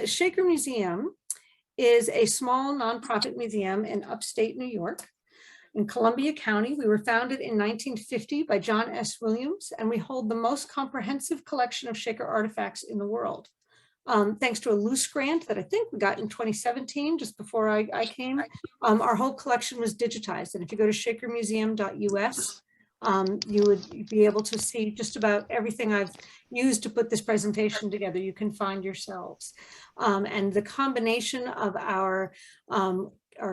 Shaker Museum is a small nonprofit museum in upstate New York in Columbia County. We were founded in 1950 by John S. Williams, and we hold the most comprehensive collection of Shaker artifacts in the world. Thanks to a loose grant that I think we got in 2017, just before I came, our whole collection was digitized. And if you go to shakermuseum.us, you would be able to see just about everything I've used to put this presentation together. You can find yourselves. And the combination of our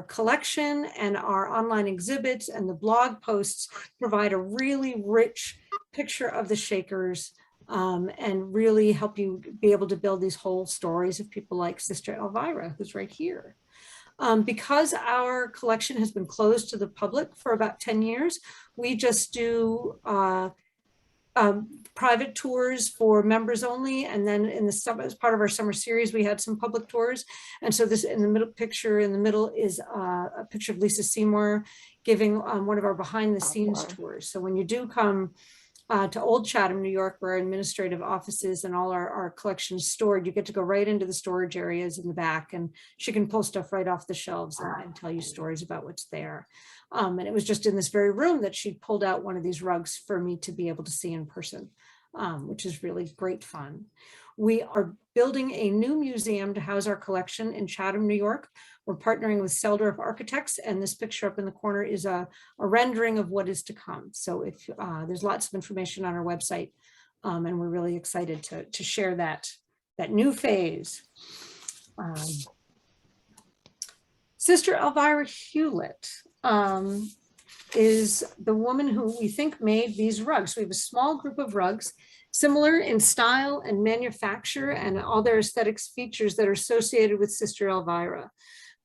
collection and our online exhibits and the blog posts provide a really rich picture of the Shakers, and really help you be able to build these whole stories of people like Sister Elvira, who's right here. Because our collection has been closed to the public for about 10 years, we just do private tours for members only. And then in the summer, as part of our summer series, we had some public tours. And so this in the middle picture in the middle is a picture of Lisa Seymour giving one of our behind the scenes tours. So when you do come to Old Chatham, New York, where our administrative offices and all our collections stored, you get to go right into the storage areas in the back, and she can pull stuff right off the shelves and tell you stories about what's there. And it was just in this very room that she pulled out one of these rugs for me to be able to see in person, which is really great fun. We are building a new museum to house our collection in Chatham, New York. We're partnering with Seldorf Architects, and this picture up in the corner is a rendering of what is to come. So if there's lots of information on our website, and we're really excited to share that new phase. Sister Elvira Hulett is the woman who we think made these rugs. We have a small group of rugs similar in style and manufacture and all their aesthetics features that are associated with Sister Elvira,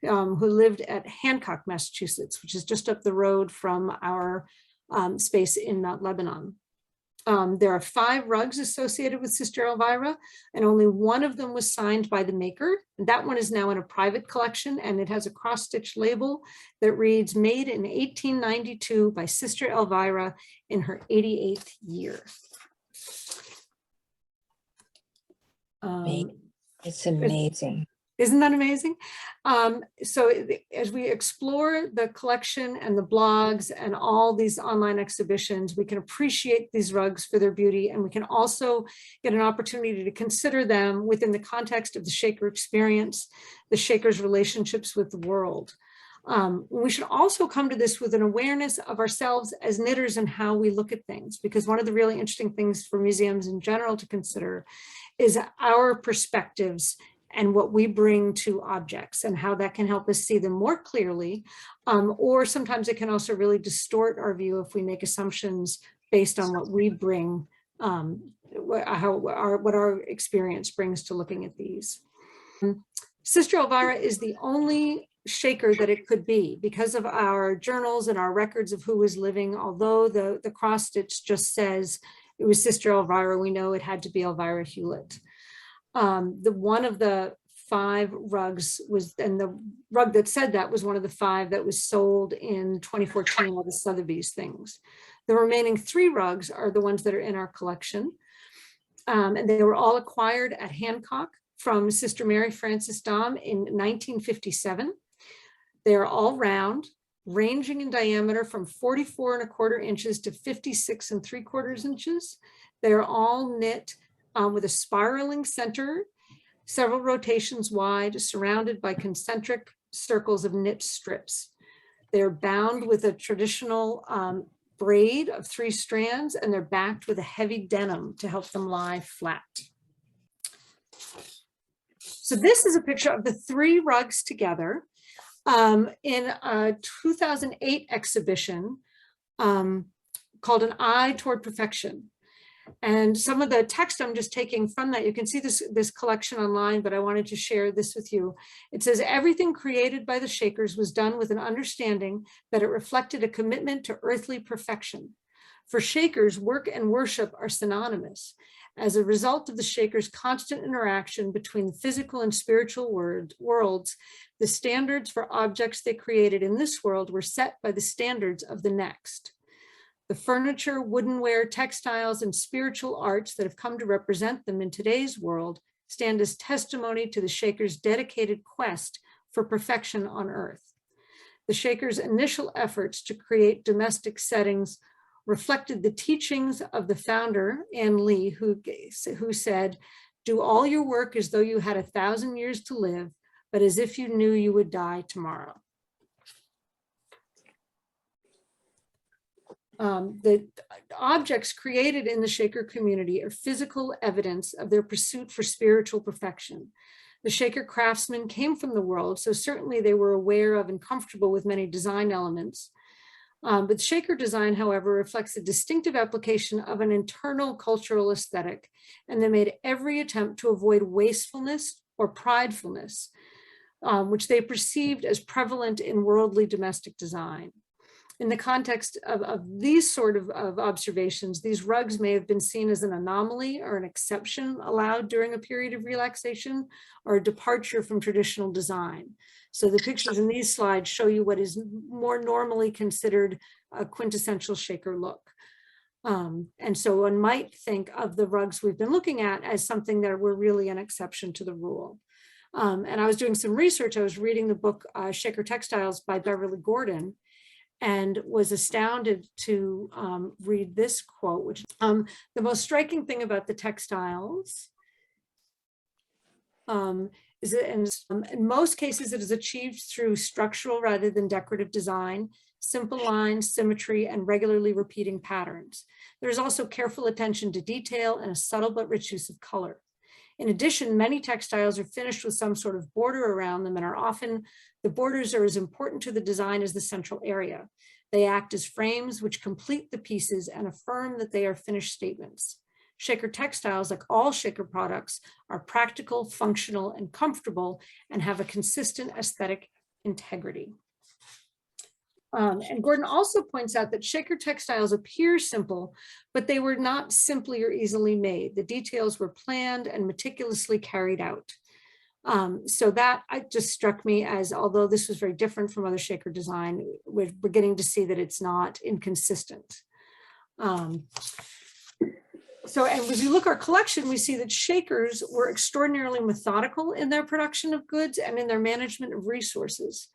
who lived at Hancock, Massachusetts, which is just up the road from our space in Mount Lebanon. There are 5 rugs associated with Sister Elvira, and only one of them was signed by the maker. That one is now in a private collection, and it has a cross-stitch label that reads, "Made in 1892 by Sister Elvira in her 88th year." It's amazing. Isn't that amazing? So as we explore the collection and the blogs and all these online exhibitions, we can appreciate these rugs for their beauty, and we can also get an opportunity to consider them within the context of the Shaker experience, the Shaker's relationships with the world. We should also come to this with an awareness of ourselves as knitters and how we look at things, because one of the really interesting things for museums in general to consider is our perspectives and what we bring to objects and how that can help us see them more clearly. Or sometimes it can also really distort our view if we make assumptions based on what we bring, what our experience brings to looking at these. Sister Elvira is the only Shaker that it could be because of our journals and our records of who was living. Although the cross stitch just says it was Sister Elvira, we know it had to be Elvira Hulett. One of the 5 rugs was, and the rug that said that was one of the 5 that was sold in 2014 of the Sotheby's things. The remaining 3 rugs are the ones that are in our collection. And they were all acquired at Hancock from Sister Mary Frances Dom in 1957. They are all round, ranging in diameter from 44¼ inches to 56¾ inches. They are all knit with a spiraling center, several rotations wide, surrounded by concentric circles of knit strips. They're bound with a traditional braid of 3 strands, and they're backed with a heavy denim to help them lie flat. So this is a picture of the 3 rugs together in a 2008 exhibition called An Eye Toward Perfection. And some of the text I'm just taking from that, you can see this collection online, but I wanted to share this with you. It says, everything created by the Shakers was done with an understanding that it reflected a commitment to earthly perfection. For Shakers, work and worship are synonymous. As a result of the Shakers' constant interaction between the physical and spiritual worlds, the standards for objects they created in this world were set by the standards of the next. The furniture, woodenware, textiles, and spiritual arts that have come to represent them in today's world stand as testimony to the Shakers' dedicated quest for perfection on earth. The Shakers' initial efforts to create domestic settings reflected the teachings of the founder, Ann Lee, who said, "Do all your work as though you had 1,000 years to live, but as if you knew you would die tomorrow." The objects created in the Shaker community are physical evidence of their pursuit for spiritual perfection. The Shaker craftsmen came from the world, so certainly they were aware of and comfortable with many design elements. But Shaker design, however, reflects a distinctive application of an internal cultural aesthetic, and they made every attempt to avoid wastefulness or pridefulness, which they perceived as prevalent in worldly domestic design. In the context of these sort of observations, these rugs may have been seen as an anomaly or an exception allowed during a period of relaxation or a departure from traditional design. So the pictures in these slides show you what is more normally considered a quintessential Shaker look. And so one might think of the rugs we've been looking at as something that were really an exception to the rule. And I was doing some research. I was reading the book Shaker Textiles by Beverly Gordon, and was astounded to read this quote, which the most striking thing about the textiles is that in most cases it is achieved through structural rather than decorative design, simple lines, symmetry, and regularly repeating patterns. There is also careful attention to detail and a subtle but rich use of color. In addition, many textiles are finished with some sort of border around them, and are often, the borders are as important to the design as the central area. They act as frames which complete the pieces and affirm that they are finished statements. Shaker textiles, like all Shaker products, are practical, functional, and comfortable, and have a consistent aesthetic integrity. And Gordon also points out that Shaker textiles appear simple, but they were not simply or easily made. The details were planned and meticulously carried out. So that just struck me as, although this was very different from other Shaker design, we're beginning to see that it's not inconsistent. And as we look at our collection, we see that Shakers were extraordinarily methodical in their production of goods and in their management of resources.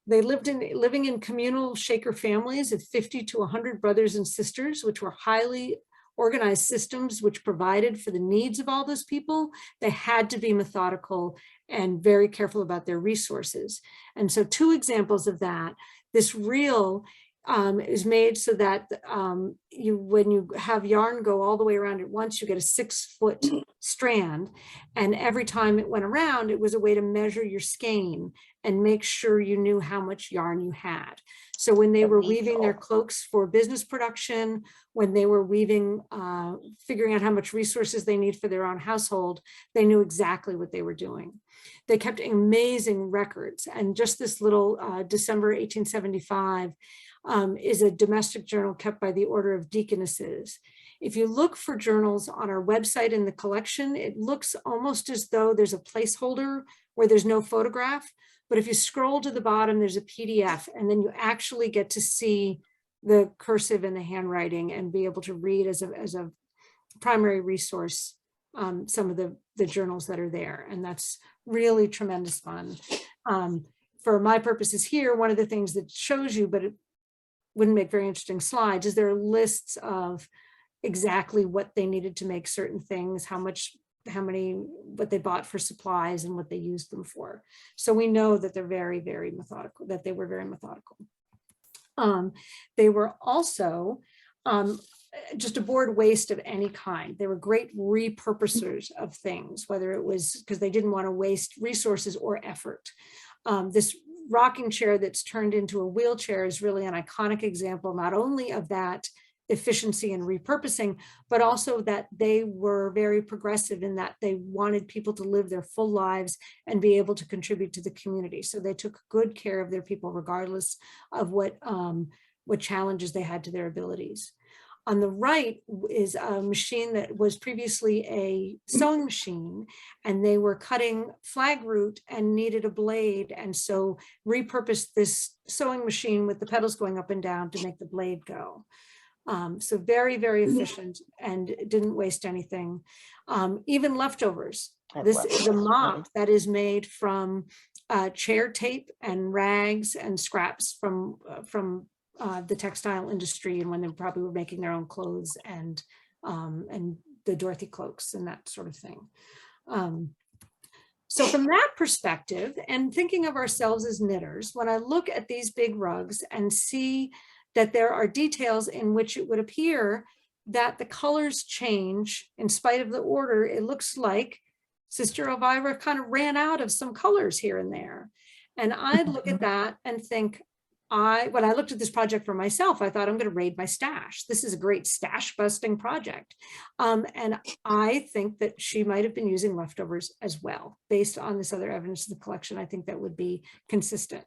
They living in communal Shaker families of 50 to 100 brothers and sisters, which were highly organized systems which provided for the needs of all those people. They had to be methodical and very careful about their resources. And so 2 examples of that, this reel is made so that when you have yarn go all the way around at once, you get a 6-foot strand. And every time it went around, it was a way to measure your skein and make sure you knew how much yarn you had. So when they were weaving their cloaks for business production, when they were weaving, figuring out how much resources they need for their own household, they knew exactly what they were doing. They kept amazing records. And just this little December 1875 is a domestic journal kept by the Order of Deaconesses. If you look for journals on our website in the collection, it looks almost as though there's a placeholder where there's no photograph. But if you scroll to the bottom, there's a PDF, and then you actually get to see the cursive and the handwriting and be able to read as a primary resource some of the journals that are there. And that's really tremendous fun. For my purposes here, one of the things that shows you, but it wouldn't make very interesting slides, is there are lists of exactly what they needed to make certain things, what they bought for supplies and what they used them for. So we know that they're very, very methodical, that they were very methodical. They were also just avoid waste of any kind. They were great repurposers of things, whether it was because they didn't want to waste resources or effort. This rocking chair that's turned into a wheelchair is really an iconic example, not only of that efficiency and repurposing, but also that they were very progressive in that they wanted people to live their full lives and be able to contribute to the community. So they took good care of their people, regardless of what challenges they had to their abilities. On the right is a machine that was previously a sewing machine, and they were cutting flag root and needed a blade, and so repurposed this sewing machine with the pedals going up and down to make the blade go. So very, very efficient and didn't waste anything. Even leftovers. This is a mop that is made from chair tape and rags and scraps from the textile industry, and when they probably were making their own clothes and the Dorothy cloaks and that sort of thing. So from that perspective, and thinking of ourselves as knitters, when I look at these big rugs and see that there are details in which it would appear that the colors change in spite of the order, it looks like Sister Elvira kind of ran out of some colors here and there. And I look at that and think, when I looked at this project for myself, I thought, I'm going to raid my stash. This is a great stash busting project. And I think that she might have been using leftovers as well, based on this other evidence in the collection. I think that would be consistent.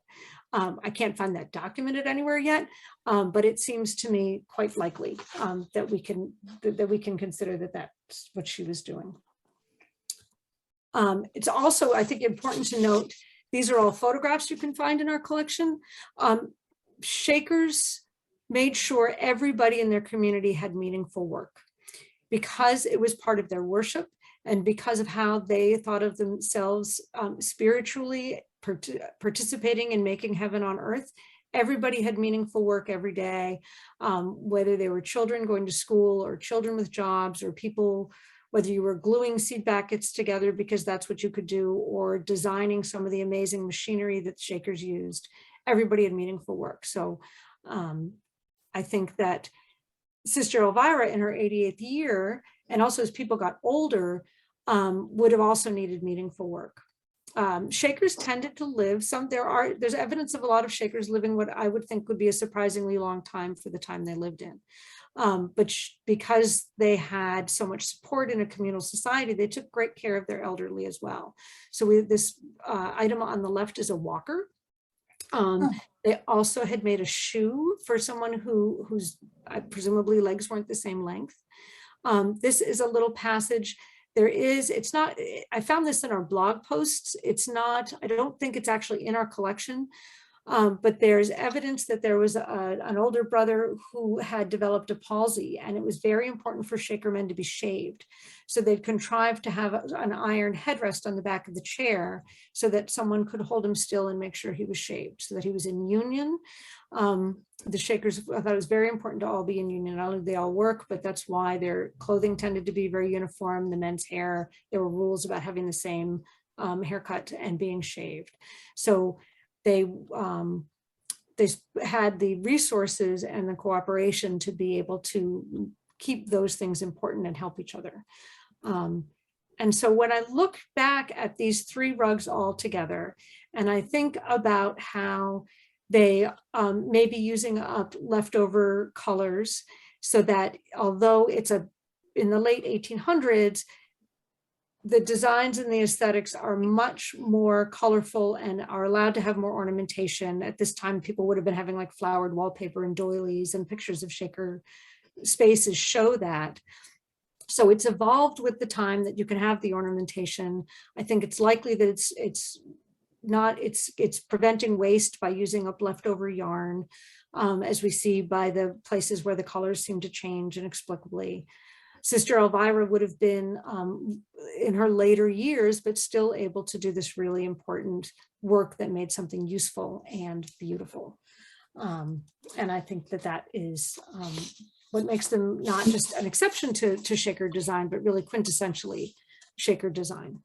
I can't find that documented anywhere yet, but it seems to me quite likely that we can consider that that's what she was doing. It's also, I think, important to note, these are all photographs you can find in our collection. Shakers made sure everybody in their community had meaningful work because it was part of their worship and because of how they thought of themselves spiritually participating in making heaven on earth. Everybody had meaningful work every day, whether they were children going to school or children with jobs or people, whether you were gluing seed packets together because that's what you could do, or designing some of the amazing machinery that Shakers used. Everybody had meaningful work. So I think that Sister Elvira in her 88th year, and also as people got older, would have also needed meaningful work. Shakers tended to live, there's evidence of a lot of Shakers living what I would think would be a surprisingly long time for the time they lived in. But because they had so much support in a communal society, they took great care of their elderly as well. So this item on the left is a walker. They also had made a shoe for someone whose presumably legs weren't the same length. This is a little passage. It's not, I found this in our blog posts. It's not, I don't think it's actually in our collection, but there's evidence that there was an older brother who had developed a palsy, and it was very important for Shaker men to be shaved. So they'd contrived to have an iron headrest on the back of the chair so that someone could hold him still and make sure he was shaved, so that he was in union. The Shakers, I thought it was very important to all be in union. Not only do they all work, but that's why their clothing tended to be very uniform. The men's hair, there were rules about having the same haircut and being shaved. So they had the resources and the cooperation to be able to keep those things important and help each other. And so when I look back at these three rugs all together, and I think about how they may be using up leftover colors, so that although it's in the late 1800s, the designs and the aesthetics are much more colorful and are allowed to have more ornamentation. At this time, people would have been having like flowered wallpaper and doilies, and pictures of Shaker spaces show that. So it's evolved with the time that you can have the ornamentation. I think it's likely that it's preventing waste by using up leftover yarn, as we see by the places where the colors seem to change inexplicably. Sister Elvira would have been in her later years, but still able to do this really important work that made something useful and beautiful. And I think that is what makes them not just an exception to Shaker design, but really quintessentially Shaker design.